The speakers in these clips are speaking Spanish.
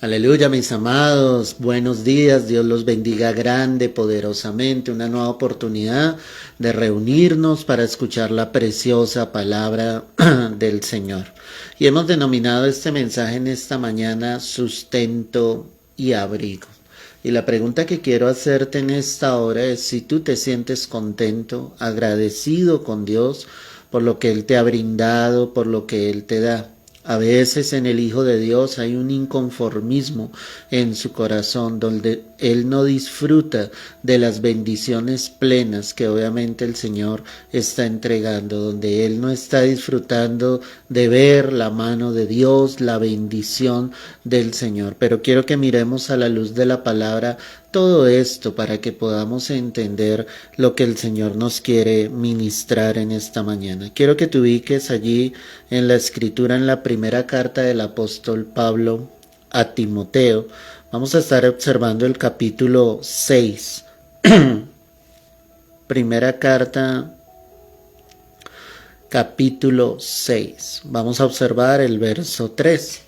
Aleluya, mis amados, buenos días, Dios los bendiga grande, poderosamente, una nueva oportunidad de reunirnos para escuchar la preciosa palabra del Señor. Y hemos denominado este mensaje en esta mañana sustento y abrigo. Y la pregunta que quiero hacerte en esta hora es si tú te sientes contento, agradecido con Dios por lo que Él te ha brindado, por lo que Él te da. A veces en el Hijo de Dios hay un inconformismo en su corazón donde Él no disfruta de las bendiciones plenas que obviamente el Señor está entregando, donde Él no está disfrutando de ver la mano de Dios, la bendición del Señor. Pero quiero que miremos a la luz de la palabra todo esto para que podamos entender lo que el Señor nos quiere ministrar en esta mañana. Quiero que te ubiques allí en la escritura, en la primera carta del apóstol Pablo a Timoteo. Vamos a estar observando el capítulo 6. Primera carta, capítulo 6. Vamos a observar el verso 3.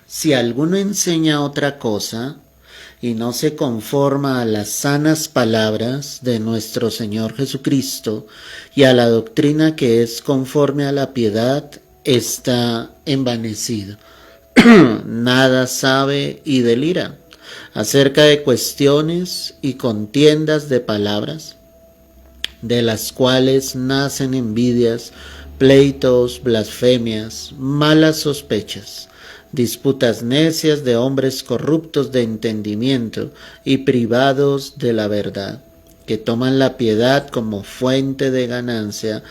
Si alguno enseña otra cosa y no se conforma a las sanas palabras de nuestro Señor Jesucristo y a la doctrina que es conforme a la piedad, está envanecido. Nada sabe y delira acerca de cuestiones y contiendas de palabras, de las cuales nacen envidias, pleitos, blasfemias, malas sospechas, disputas necias de hombres corruptos de entendimiento y privados de la verdad, que toman la piedad como fuente de ganancia.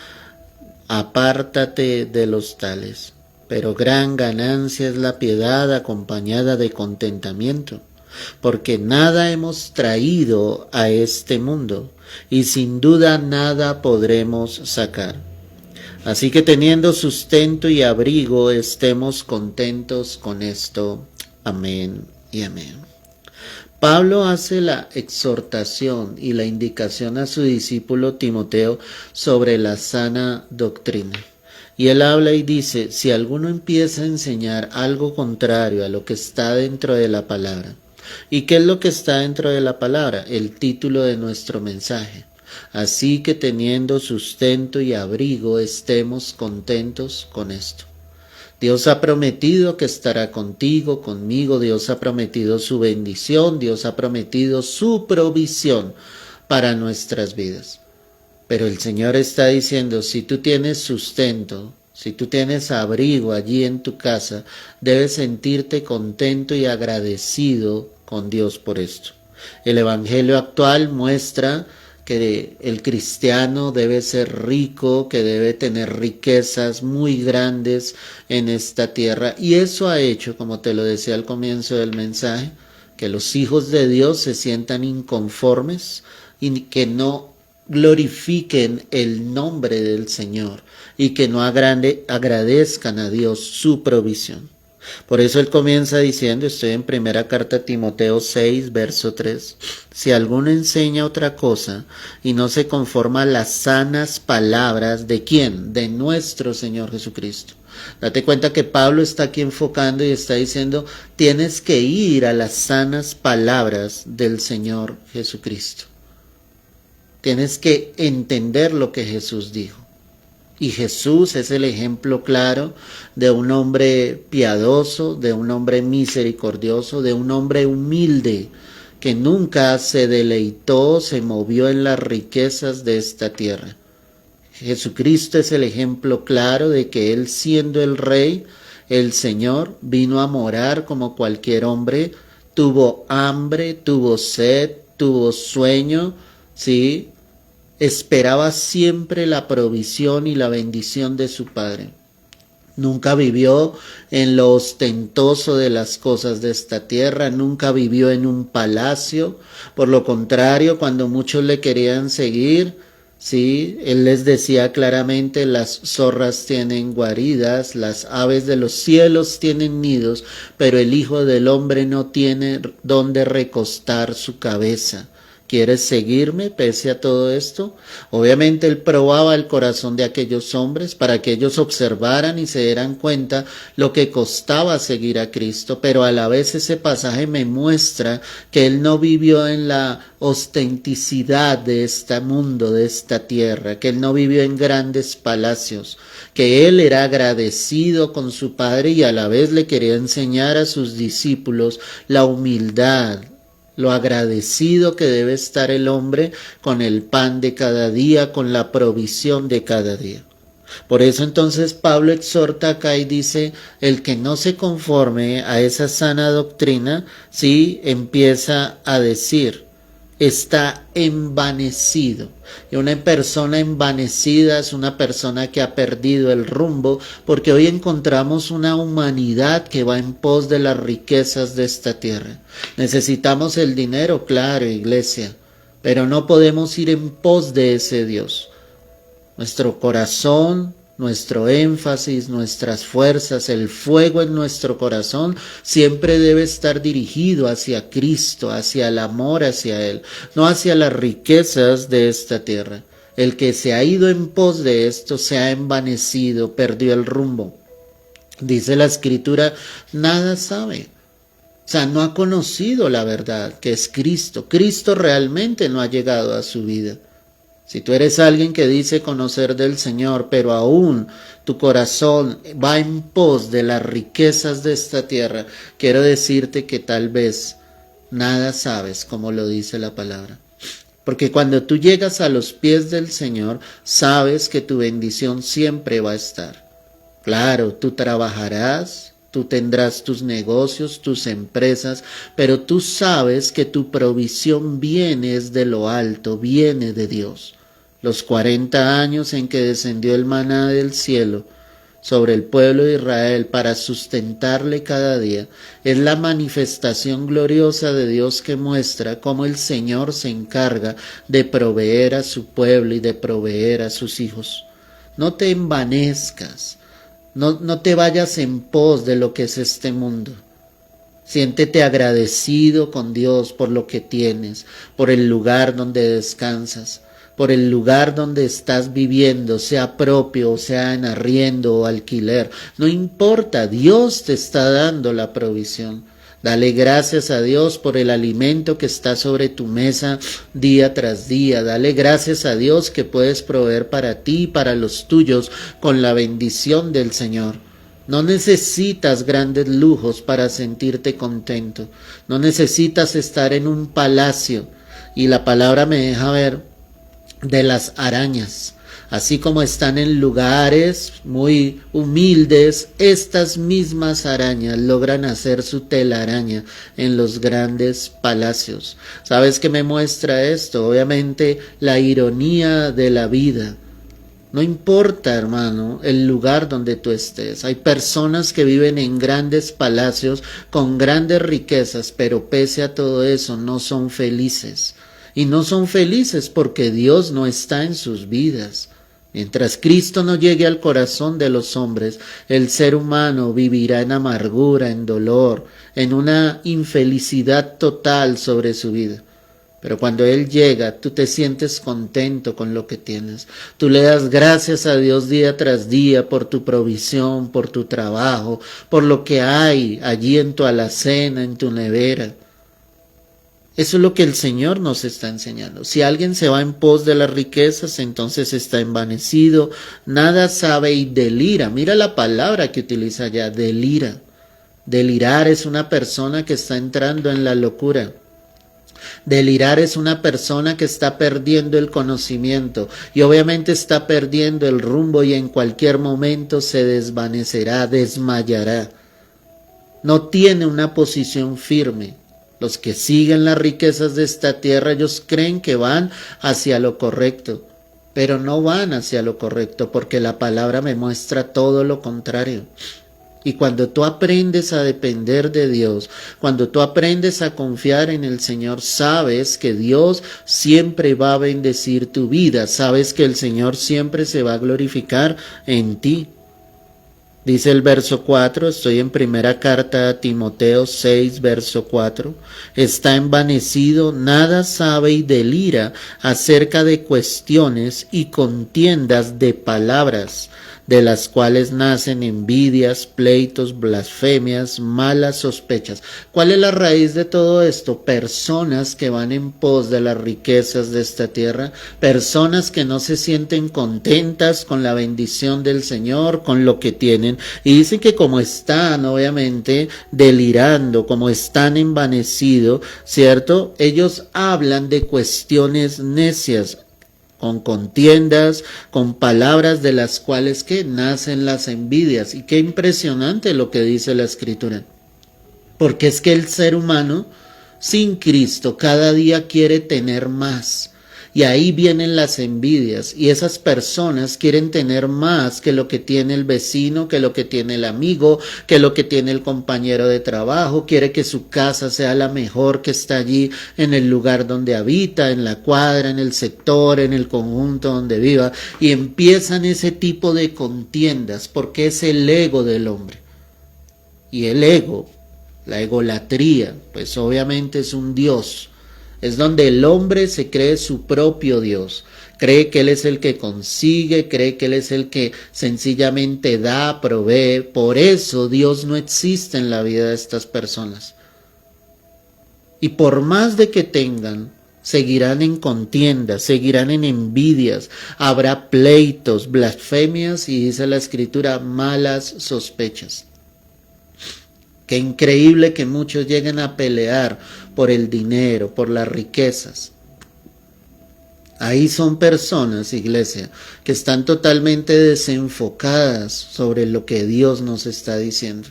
Apártate de los tales. Pero gran ganancia es la piedad acompañada de contentamiento, porque nada hemos traído a este mundo, y sin duda nada podremos sacar. Así que teniendo sustento y abrigo, estemos contentos con esto. Amén y amén. Pablo hace la exhortación y la indicación a su discípulo Timoteo sobre la sana doctrina. Y él habla y dice, si alguno empieza a enseñar algo contrario a lo que está dentro de la palabra. ¿Y qué es lo que está dentro de la palabra? El título de nuestro mensaje. Así que teniendo sustento y abrigo, estemos contentos con esto. Dios ha prometido que estará contigo, conmigo. Dios ha prometido su bendición. Dios ha prometido su provisión para nuestras vidas. Pero el Señor está diciendo, si tú tienes sustento, si tú tienes abrigo allí en tu casa, debes sentirte contento y agradecido con Dios por esto. El Evangelio actual muestra que el cristiano debe ser rico, que debe tener riquezas muy grandes en esta tierra. Y eso ha hecho, como te lo decía al comienzo del mensaje, que los hijos de Dios se sientan inconformes y que no glorifiquen el nombre del Señor y que no agradezcan a Dios su provisión. Por eso él comienza diciendo, estoy en primera carta a Timoteo 6, verso 3, si alguno enseña otra cosa y no se conforma a las sanas palabras, ¿de quién? De nuestro Señor Jesucristo. Date cuenta que Pablo está aquí enfocando y está diciendo, tienes que ir a las sanas palabras del Señor Jesucristo. Tienes que entender lo que Jesús dijo. Y Jesús es el ejemplo claro de un hombre piadoso, de un hombre misericordioso, de un hombre humilde, que nunca se deleitó, se movió en las riquezas de esta tierra. Jesucristo es el ejemplo claro de que Él, siendo el Rey, el Señor, vino a morar como cualquier hombre, tuvo hambre, tuvo sed, tuvo sueño, ¿sí? Esperaba siempre la provisión y la bendición de su Padre. Nunca vivió en lo ostentoso de las cosas de esta tierra, nunca vivió en un palacio. Por lo contrario, cuando muchos le querían seguir, sí, él les decía claramente, las zorras tienen guaridas, las aves de los cielos tienen nidos, pero el Hijo del Hombre no tiene donde recostar su cabeza. ¿Quieres seguirme pese a todo esto? Obviamente él probaba el corazón de aquellos hombres para que ellos observaran y se dieran cuenta lo que costaba seguir a Cristo, pero a la vez ese pasaje me muestra que él no vivió en la ostenticidad de este mundo, de esta tierra, que él no vivió en grandes palacios, que él era agradecido con su Padre y a la vez le quería enseñar a sus discípulos la humildad, lo agradecido que debe estar el hombre con el pan de cada día, con la provisión de cada día. Por eso entonces Pablo exhorta acá y dice, el que no se conforme a esa sana doctrina, sí empieza a decir, está envanecido. Y una persona envanecida es una persona que ha perdido el rumbo, porque hoy encontramos una humanidad que va en pos de las riquezas de esta tierra. Necesitamos el dinero, claro, iglesia, pero no podemos ir en pos de ese Dios. Nuestro corazón, nuestro énfasis, nuestras fuerzas, el fuego en nuestro corazón siempre debe estar dirigido hacia Cristo, hacia el amor hacia Él, no hacia las riquezas de esta tierra. El que se ha ido en pos de esto se ha envanecido, perdió el rumbo. Dice la Escritura, nada sabe. O sea, no ha conocido la verdad, que es Cristo. Cristo realmente no ha llegado a su vida. Si tú eres alguien que dice conocer del Señor, pero aún tu corazón va en pos de las riquezas de esta tierra, quiero decirte que tal vez nada sabes, como lo dice la palabra. Porque cuando tú llegas a los pies del Señor, sabes que tu bendición siempre va a estar. Claro, tú trabajarás, tú tendrás tus negocios, tus empresas, pero tú sabes que tu provisión viene de lo alto, viene de Dios. Los 40 años en que descendió el maná del cielo sobre el pueblo de Israel para sustentarle cada día, es la manifestación gloriosa de Dios que muestra cómo el Señor se encarga de proveer a su pueblo y de proveer a sus hijos. No te envanezcas. No te vayas en pos de lo que es este mundo. Siéntete agradecido con Dios por lo que tienes, por el lugar donde descansas, por el lugar donde estás viviendo, sea propio, o sea en arriendo o alquiler. No importa, Dios te está dando la provisión. Dale gracias a Dios por el alimento que está sobre tu mesa día tras día. Dale gracias a Dios que puedes proveer para ti y para los tuyos con la bendición del Señor. No necesitas grandes lujos para sentirte contento. No necesitas estar en un palacio. Y la palabra me deja ver de las arañas. Así como están en lugares muy humildes, estas mismas arañas logran hacer su telaraña en los grandes palacios. ¿Sabes qué me muestra esto? Obviamente la ironía de la vida. No importa, hermano, el lugar donde tú estés. Hay personas que viven en grandes palacios con grandes riquezas, pero pese a todo eso no son felices. Y no son felices porque Dios no está en sus vidas. Mientras Cristo no llegue al corazón de los hombres, el ser humano vivirá en amargura, en dolor, en una infelicidad total sobre su vida. Pero cuando Él llega, tú te sientes contento con lo que tienes. Tú le das gracias a Dios día tras día por tu provisión, por tu trabajo, por lo que hay allí en tu alacena, en tu nevera. Eso es lo que el Señor nos está enseñando. Si alguien se va en pos de las riquezas, entonces está envanecido, nada sabe y delira. Mira la palabra que utiliza allá, delira. Delirar es una persona que está entrando en la locura. Delirar es una persona que está perdiendo el conocimiento y obviamente está perdiendo el rumbo y en cualquier momento se desvanecerá, desmayará. No tiene una posición firme. Los que siguen las riquezas de esta tierra, ellos creen que van hacia lo correcto, pero no van hacia lo correcto porque la palabra me muestra todo lo contrario. Y cuando tú aprendes a depender de Dios, cuando tú aprendes a confiar en el Señor, sabes que Dios siempre va a bendecir tu vida, sabes que el Señor siempre se va a glorificar en ti. Dice el verso 4, estoy en primera carta a Timoteo 6, verso 4, está envanecido, nada sabe y delira acerca de cuestiones y contiendas de palabras, de las cuales nacen envidias, pleitos, blasfemias, malas sospechas. ¿Cuál es la raíz de todo esto? Personas que van en pos de las riquezas de esta tierra, personas que no se sienten contentas con la bendición del Señor, con lo que tienen, y dicen que como están obviamente delirando, como están envanecidos, ¿cierto? Ellos hablan de cuestiones necias, con contiendas, con palabras de las cuales que nacen las envidias. Y qué impresionante lo que dice la Escritura. Porque es que el ser humano sin Cristo cada día quiere tener más. Y ahí vienen las envidias. Y esas personas quieren tener más que lo que tiene el vecino, que lo que tiene el amigo, que lo que tiene el compañero de trabajo. Quiere que su casa sea la mejor que está allí en el lugar donde habita, en la cuadra, en el sector, en el conjunto donde viva. Y empiezan ese tipo de contiendas porque es el ego del hombre. Y el ego, la egolatría, pues obviamente es un Dios. Es donde el hombre se cree su propio Dios. Cree que Él es el que consigue, cree que Él es el que sencillamente da, provee. Por eso Dios no existe en la vida de estas personas. Y por más de que tengan, seguirán en contiendas, seguirán en envidias, habrá pleitos, blasfemias y dice la Escritura, malas sospechas. Qué increíble que muchos lleguen a pelear por el dinero, por las riquezas. Ahí son personas, iglesia, que están totalmente desenfocadas sobre lo que Dios nos está diciendo.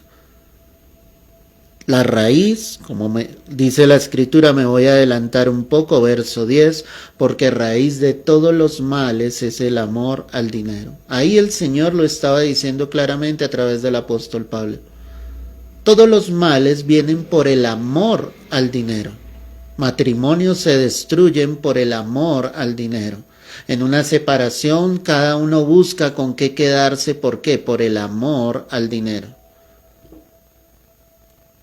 La raíz, como dice la Escritura, me voy a adelantar un poco, verso 10, porque raíz de todos los males es el amor al dinero. Ahí el Señor lo estaba diciendo claramente a través del apóstol Pablo. Todos los males vienen por el amor al dinero. Matrimonios se destruyen por el amor al dinero. En una separación cada uno busca con qué quedarse. ¿Por qué? Por el amor al dinero.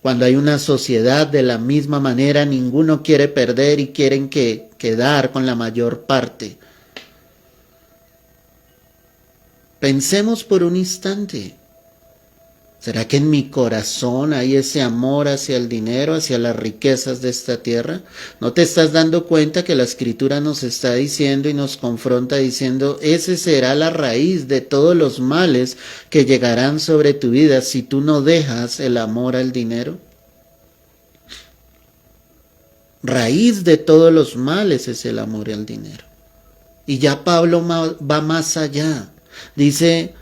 Cuando hay una sociedad de la misma manera, ninguno quiere perder y quieren quedar con la mayor parte. Pensemos por un instante. ¿Será que en mi corazón hay ese amor hacia el dinero, hacia las riquezas de esta tierra? ¿No te estás dando cuenta que la Escritura nos está diciendo y nos confronta diciendo, ese será la raíz de todos los males que llegarán sobre tu vida si tú no dejas el amor al dinero? Raíz de todos los males es el amor al dinero. Y ya Pablo va más allá. Dice,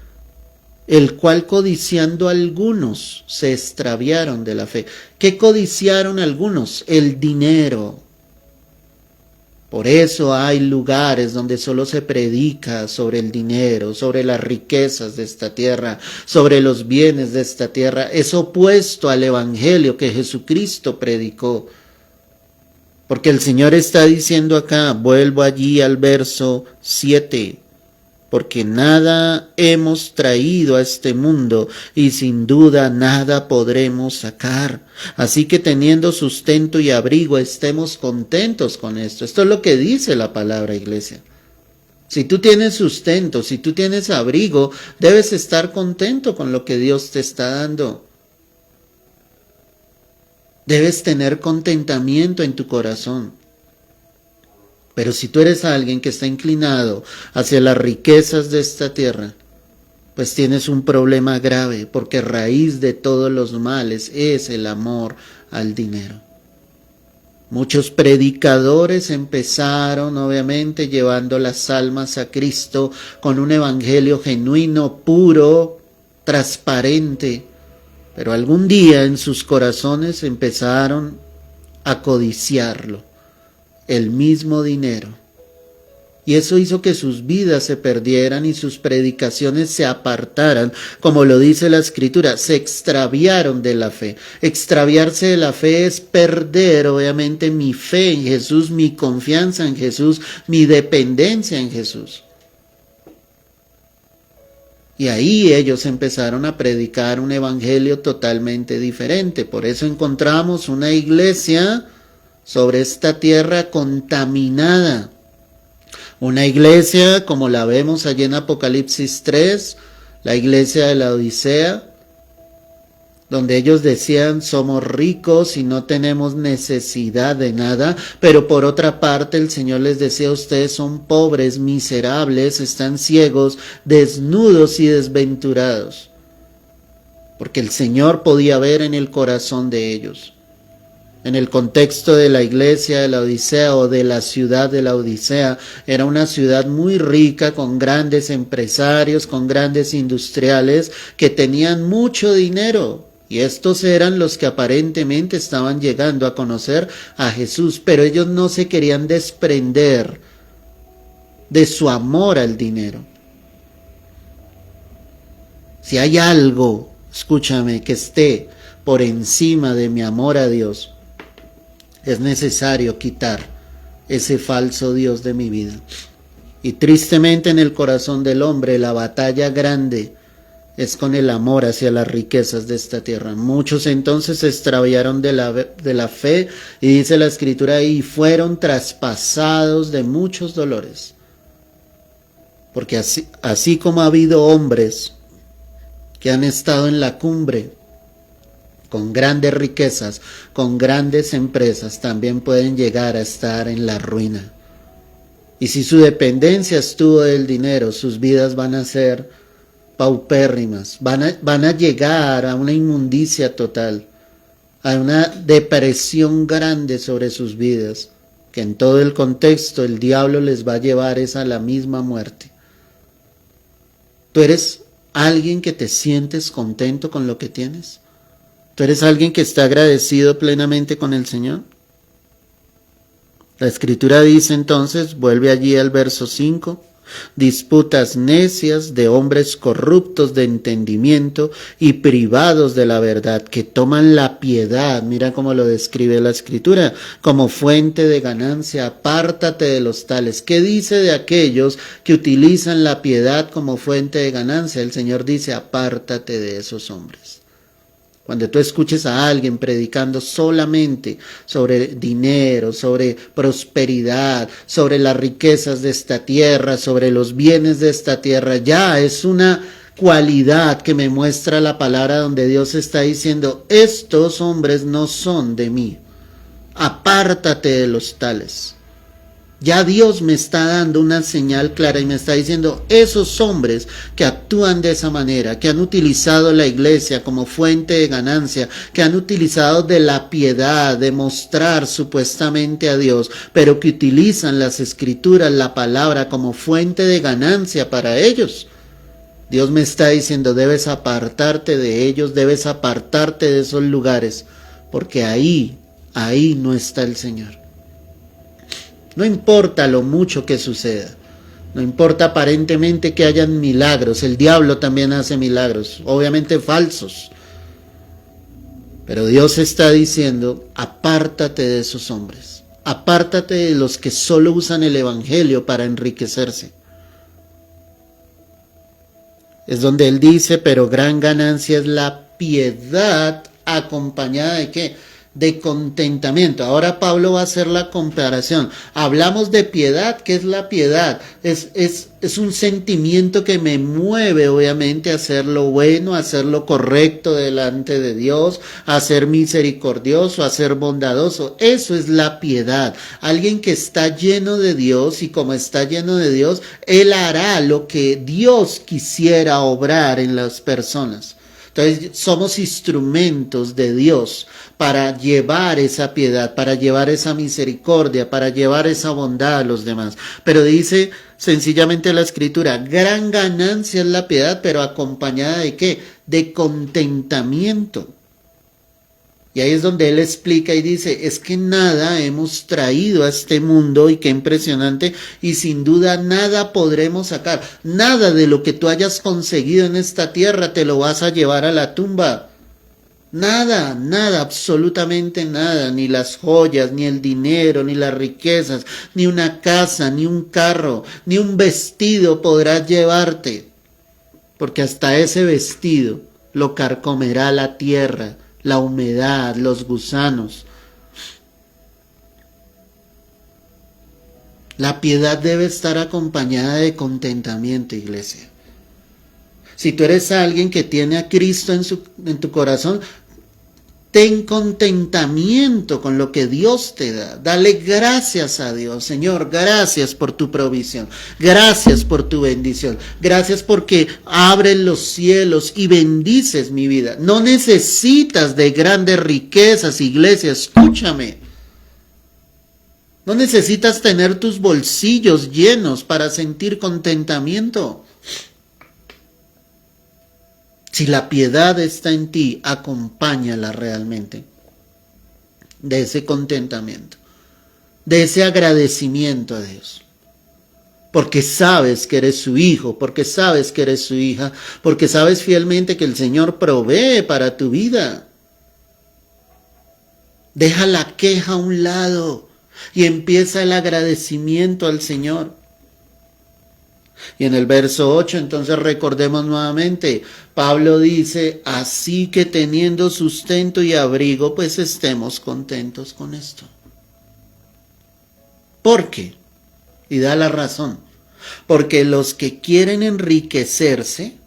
el cual codiciando algunos se extraviaron de la fe. ¿Qué codiciaron algunos? El dinero. Por eso hay lugares donde solo se predica sobre el dinero, sobre las riquezas de esta tierra, sobre los bienes de esta tierra. Es opuesto al evangelio que Jesucristo predicó. Porque el Señor está diciendo acá, vuelvo allí al verso 7, porque nada hemos traído a este mundo y sin duda nada podremos sacar. Así que teniendo sustento y abrigo, estemos contentos con esto. Esto es lo que dice la palabra, iglesia. Si tú tienes sustento, si tú tienes abrigo, debes estar contento con lo que Dios te está dando. Debes tener contentamiento en tu corazón. Pero si tú eres alguien que está inclinado hacia las riquezas de esta tierra, pues tienes un problema grave, porque raíz de todos los males es el amor al dinero. Muchos predicadores empezaron, obviamente, llevando las almas a Cristo con un evangelio genuino, puro, transparente, pero algún día en sus corazones empezaron a codiciarlo, el mismo dinero. Y eso hizo que sus vidas se perdieran y sus predicaciones se apartaran, como lo dice la Escritura, se extraviaron de la fe. Extraviarse de la fe es perder, obviamente, mi fe en Jesús, mi confianza en Jesús, mi dependencia en Jesús. Y ahí ellos empezaron a predicar un evangelio totalmente diferente. Por eso encontramos una iglesia sobre esta tierra contaminada. Una iglesia como la vemos allí en Apocalipsis 3, la iglesia de la Odisea, donde ellos decían somos ricos y no tenemos necesidad de nada, pero por otra parte el Señor les decía ustedes son pobres, miserables, están ciegos, desnudos y desventurados, porque el Señor podía ver en el corazón de ellos. En el contexto de la iglesia de la Odisea o de la ciudad de la Odisea, era una ciudad muy rica con grandes empresarios, con grandes industriales que tenían mucho dinero. Y estos eran los que aparentemente estaban llegando a conocer a Jesús, pero ellos no se querían desprender de su amor al dinero. Si hay algo, escúchame, que esté por encima de mi amor a Dios, es necesario quitar ese falso Dios de mi vida. Y tristemente en el corazón del hombre la batalla grande es con el amor hacia las riquezas de esta tierra. Muchos entonces se extraviaron de la fe, y dice la Escritura, y fueron traspasados de muchos dolores. Porque así como ha habido hombres que han estado en la cumbre, con grandes riquezas, con grandes empresas, también pueden llegar a estar en la ruina. Y si su dependencia estuvo del dinero, sus vidas van a ser paupérrimas, van a llegar a una inmundicia total, a una depresión grande sobre sus vidas, que en todo el contexto el diablo les va a llevar a la misma muerte. ¿Tú eres alguien que te sientes contento con lo que tienes? ¿Tú eres alguien que está agradecido plenamente con el Señor? La Escritura dice entonces, vuelve allí al verso 5, disputas necias de hombres corruptos de entendimiento y privados de la verdad, que toman la piedad, mira cómo lo describe la Escritura, como fuente de ganancia. Apártate de los tales. ¿Qué dice de aquellos que utilizan la piedad como fuente de ganancia? El Señor dice, apártate de esos hombres. Cuando tú escuches a alguien predicando solamente sobre dinero, sobre prosperidad, sobre las riquezas de esta tierra, sobre los bienes de esta tierra, ya es una cualidad que me muestra la palabra donde Dios está diciendo, estos hombres no son de mí, apártate de los tales. Ya Dios me está dando una señal clara y me está diciendo, esos hombres que actúan de esa manera, que han utilizado la iglesia como fuente de ganancia, que han utilizado de la piedad, de mostrar supuestamente a Dios, pero que utilizan las escrituras, la palabra como fuente de ganancia para ellos. Dios me está diciendo, debes apartarte de ellos, debes apartarte de esos lugares, porque ahí no está el Señor. No importa lo mucho que suceda, no importa aparentemente que hayan milagros, el diablo también hace milagros, obviamente falsos. Pero Dios está diciendo, apártate de esos hombres, apártate de los que solo usan el evangelio para enriquecerse. Es donde Él dice, pero gran ganancia es la piedad acompañada de ¿qué? De contentamiento. Ahora Pablo va a hacer la comparación. Hablamos de piedad. ¿Qué es la piedad? Es un sentimiento que me mueve obviamente a hacer lo bueno, a hacer lo correcto delante de Dios, a ser misericordioso, a ser bondadoso. Eso es la piedad. Alguien que está lleno de Dios, y como está lleno de Dios, él hará lo que Dios quisiera obrar en las personas. Entonces somos instrumentos de Dios para llevar esa piedad, para llevar esa misericordia, para llevar esa bondad a los demás. Pero dice sencillamente la Escritura, gran ganancia es la piedad, pero acompañada de ¿qué? De contentamiento. Y ahí es donde él explica y dice, es que nada hemos traído a este mundo, y qué impresionante, y sin duda nada podremos sacar. Nada de lo que tú hayas conseguido en esta tierra te lo vas a llevar a la tumba. Nada, nada, absolutamente nada, ni las joyas, ni el dinero, ni las riquezas, ni una casa, ni un carro, ni un vestido podrás llevarte. porque hasta ese vestido lo carcomerá la tierra, la humedad, los gusanos. La piedad debe estar acompañada de contentamiento, iglesia. Si tú eres alguien que tiene a Cristo en tu corazón, ten contentamiento con lo que Dios te da. Dale gracias a Dios. Señor, gracias por tu provisión. Gracias por tu bendición. Gracias porque abres los cielos y bendices mi vida. No necesitas de grandes riquezas, iglesia. Escúchame. No necesitas tener tus bolsillos llenos para sentir contentamiento. Si la piedad está en ti, acompáñala realmente de ese contentamiento, de ese agradecimiento a Dios. Porque sabes que eres su hijo, porque sabes que eres su hija, porque sabes fielmente que el Señor provee para tu vida. Deja la queja a un lado y empieza el agradecimiento al Señor. Y en el verso 8, entonces recordemos nuevamente, Pablo dice, así que teniendo sustento y abrigo, pues estemos contentos con esto. ¿Por qué? Y da la razón. Porque los que quieren enriquecerse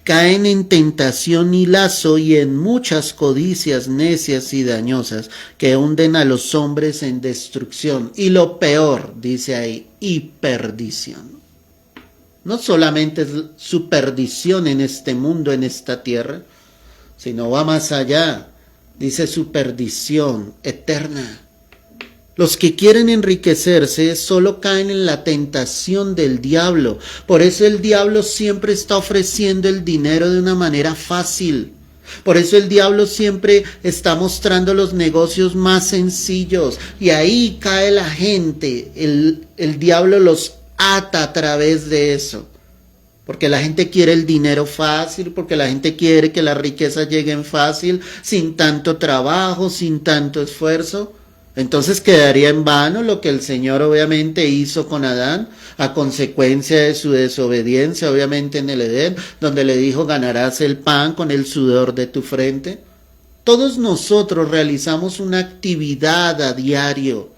caen en tentación y lazo y en muchas codicias necias y dañosas que hunden a los hombres en destrucción. Y lo peor, dice ahí, y perdición. No solamente es su perdición en este mundo, en esta tierra, sino va más allá. Dice su perdición eterna. Los que quieren enriquecerse solo caen en la tentación del diablo. Por eso el diablo siempre está ofreciendo el dinero de una manera fácil. Por eso el diablo siempre está mostrando los negocios más sencillos. Y ahí cae la gente. El diablo los ata a través de eso, porque la gente quiere el dinero fácil, porque la gente quiere que las riquezas lleguen fácil, sin tanto trabajo, sin tanto esfuerzo. Entonces quedaría en vano lo que el Señor obviamente hizo con Adán, a consecuencia de su desobediencia, obviamente en el Edén, donde le dijo, ganarás el pan con el sudor de tu frente. Todos nosotros realizamos una actividad a diario.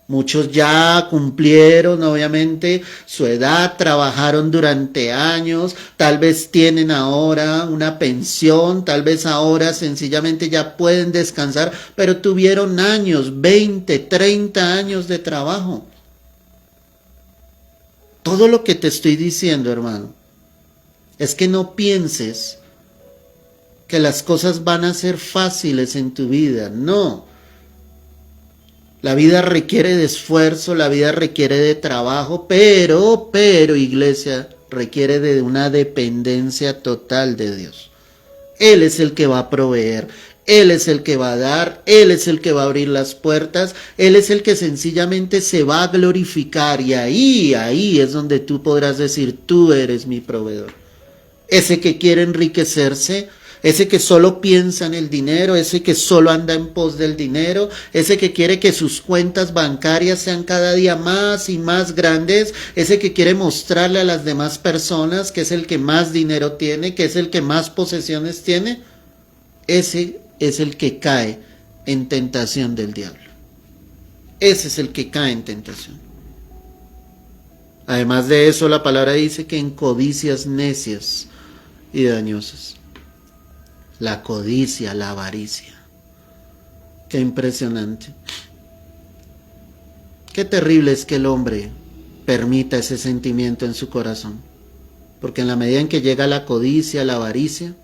Muchos ya cumplieron, obviamente, su edad, trabajaron durante años, tal vez tienen ahora una pensión, tal vez ahora sencillamente ya pueden descansar, pero tuvieron años, 20, 30 años de trabajo. Todo lo que te estoy diciendo, hermano, es que no pienses que las cosas van a ser fáciles en tu vida, no. La vida requiere de esfuerzo, la vida requiere de trabajo, pero, iglesia, requiere de una dependencia total de Dios. Él es el que va a proveer, Él es el que va a dar, Él es el que va a abrir las puertas, Él es el que sencillamente se va a glorificar y ahí es donde tú podrás decir, tú eres mi proveedor. Ese que quiere enriquecerse, ese que solo piensa en el dinero, ese que solo anda en pos del dinero, ese que quiere que sus cuentas bancarias sean cada día más y más grandes, ese que quiere mostrarle a las demás personas que es el que más dinero tiene, que es el que más posesiones tiene, ese es el que cae en tentación del diablo. Ese es el que cae en tentación. Además de eso, la palabra dice que en codicias necias y dañosas. La codicia, la avaricia. Qué impresionante. Qué terrible es que el hombre permita ese sentimiento en su corazón. Porque en la medida en que llega la codicia, la avaricia,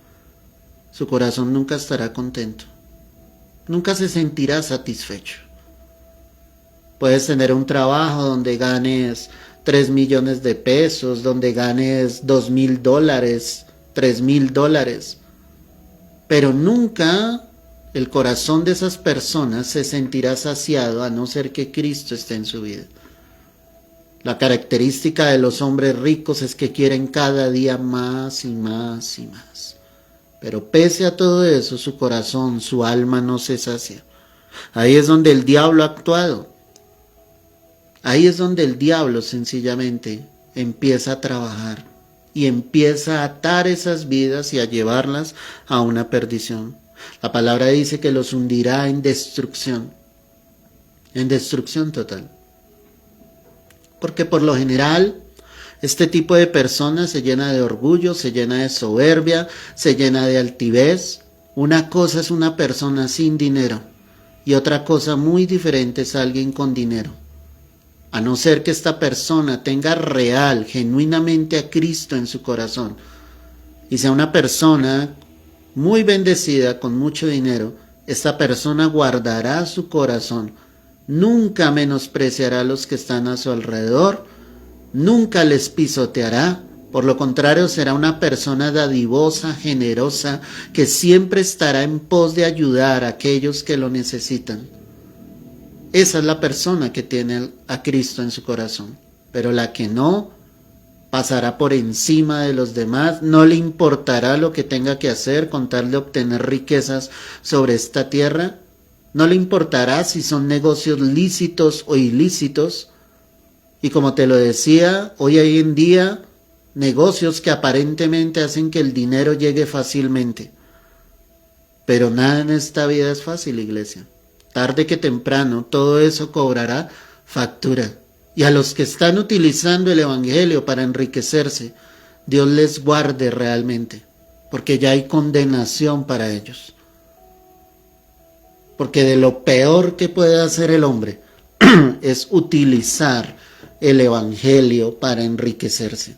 su corazón nunca estará contento. Nunca se sentirá satisfecho. Puedes tener un trabajo donde ganes 3 millones de pesos, donde ganes $2,000, $3,000, pero nunca el corazón de esas personas se sentirá saciado a no ser que Cristo esté en su vida. La característica de los hombres ricos es que quieren cada día más y más y más. Pero pese a todo eso, su corazón, su alma no se sacia. Ahí es donde el diablo ha actuado. Ahí es donde el diablo sencillamente empieza a trabajar y empieza a atar esas vidas y a llevarlas a una perdición. La palabra dice que los hundirá en destrucción total. Porque por lo general este tipo de personas se llena de orgullo, se llena de soberbia, se llena de altivez. Una cosa es una persona sin dinero y otra cosa muy diferente es alguien con dinero. A no ser que esta persona tenga real, genuinamente a Cristo en su corazón y sea una persona muy bendecida con mucho dinero, esta persona guardará su corazón, nunca menospreciará a los que están a su alrededor, nunca les pisoteará, por lo contrario será una persona dadivosa, generosa, que siempre estará en pos de ayudar a aquellos que lo necesitan. Esa es la persona que tiene a Cristo en su corazón, pero la que no, pasará por encima de los demás, no le importará lo que tenga que hacer con tal de obtener riquezas sobre esta tierra, no le importará si son negocios lícitos o ilícitos, y como te lo decía, hoy en día, negocios que aparentemente hacen que el dinero llegue fácilmente, pero nada en esta vida es fácil, iglesia. Tarde que temprano todo eso cobrará factura. Y a los que están utilizando el evangelio para enriquecerse, Dios les guarde realmente, porque ya hay condenación para ellos. Porque de lo peor que puede hacer el hombre es utilizar el evangelio para enriquecerse.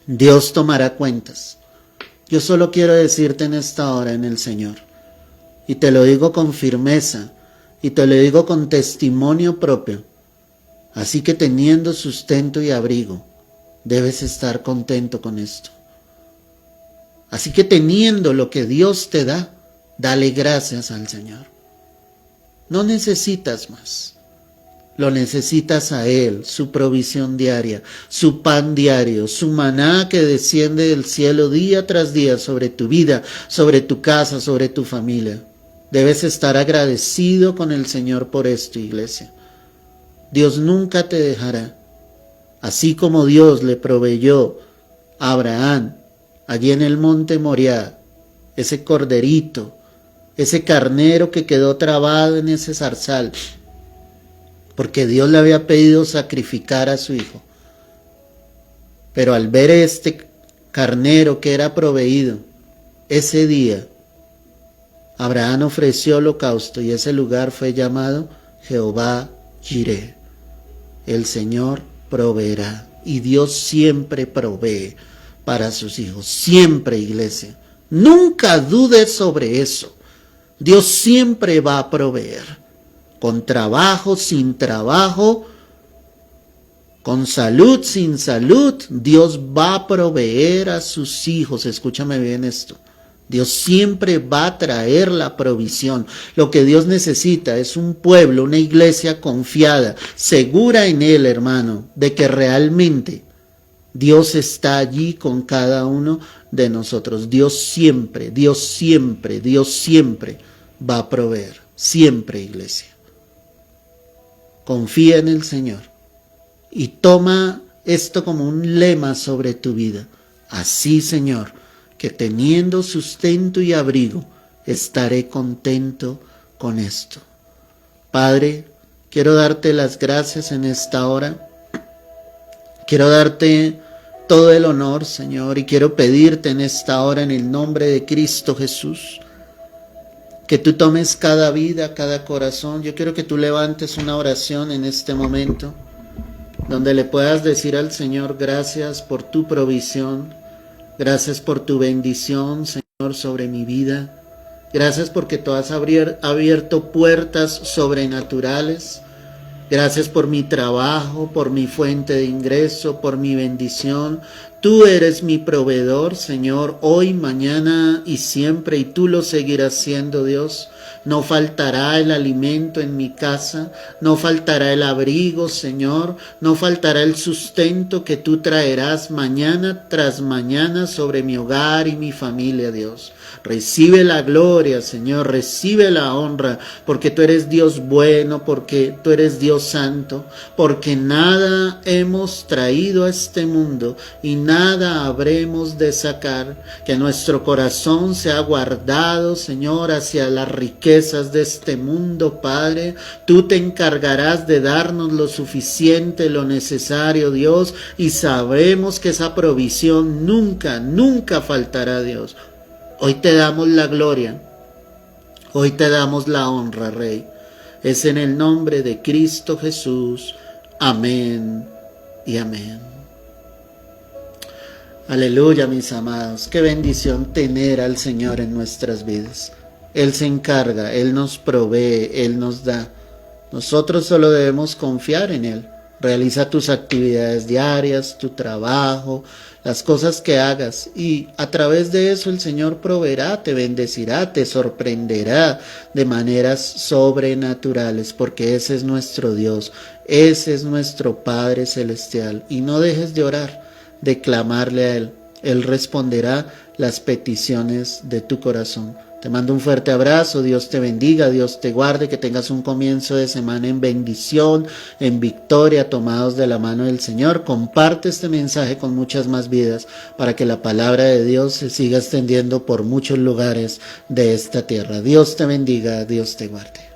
Dios tomará cuentas. Yo solo quiero decirte en esta hora en el Señor, y te lo digo con firmeza, y te lo digo con testimonio propio. Así que teniendo sustento y abrigo, debes estar contento con esto. Así que teniendo lo que Dios te da, dale gracias al Señor. No necesitas más. Lo necesitas a Él, su provisión diaria, su pan diario, su maná que desciende del cielo día tras día sobre tu vida, sobre tu casa, sobre tu familia. Debes estar agradecido con el Señor por esto, iglesia. Dios nunca te dejará. Así como Dios le proveyó a Abraham, allí en el monte Moriah, ese corderito, ese carnero que quedó trabado en ese zarzal, porque Dios le había pedido sacrificar a su hijo. Pero al ver este carnero que era proveído, ese día, Abraham ofreció holocausto y ese lugar fue llamado Jehová Jireh. El Señor proveerá y Dios siempre provee para sus hijos. Siempre, iglesia. Nunca dudes sobre eso. Dios siempre va a proveer. Con trabajo, sin trabajo, con salud, sin salud, Dios va a proveer a sus hijos. Escúchame bien esto. Dios siempre va a traer la provisión. Lo que Dios necesita es un pueblo, una iglesia confiada, segura en Él, hermano, de que realmente Dios está allí con cada uno de nosotros. Dios siempre va a proveer. Siempre, iglesia. Confía en el Señor y toma esto como un lema sobre tu vida. Así, Señor, que teniendo sustento y abrigo, estaré contento con esto. Padre, quiero darte las gracias en esta hora. Quiero darte todo el honor, Señor, y quiero pedirte en esta hora, en el nombre de Cristo Jesús, que tú tomes cada vida, cada corazón. Yo quiero que tú levantes una oración en este momento, donde le puedas decir al Señor, gracias por tu provisión, gracias por tu bendición, Señor, sobre mi vida. Gracias porque tú has abierto puertas sobrenaturales. Gracias por mi trabajo, por mi fuente de ingreso, por mi bendición. Tú eres mi proveedor, Señor, hoy, mañana y siempre, y tú lo seguirás siendo, Dios. No faltará el alimento en mi casa, no faltará el abrigo, Señor, no faltará el sustento que tú traerás mañana tras mañana sobre mi hogar y mi familia, Dios. Recibe la gloria, Señor, recibe la honra, porque tú eres Dios bueno, porque tú eres Dios santo, porque nada hemos traído a este mundo y nada habremos de sacar. Que nuestro corazón sea guardado, Señor, hacia las riquezas de este mundo, Padre. Tú te encargarás de darnos lo suficiente, lo necesario, Dios, y sabemos que esa provisión nunca, nunca faltará, Dios. Hoy te damos la gloria, hoy te damos la honra, Rey. Es en el nombre de Cristo Jesús. Amén y amén. Aleluya, mis amados. Qué bendición tener al Señor en nuestras vidas. Él se encarga, Él nos provee, Él nos da. Nosotros solo debemos confiar en Él. Realiza tus actividades diarias, tu trabajo, las cosas que hagas, y a través de eso el Señor proveerá, te bendecirá, te sorprenderá de maneras sobrenaturales, porque ese es nuestro Dios, ese es nuestro Padre Celestial. Y no dejes de orar, de clamarle a Él. Él responderá las peticiones de tu corazón. Te mando un fuerte abrazo, Dios te bendiga, Dios te guarde, que tengas un comienzo de semana en bendición, en victoria, tomados de la mano del Señor. Comparte este mensaje con muchas más vidas para que la palabra de Dios se siga extendiendo por muchos lugares de esta tierra. Dios te bendiga, Dios te guarde.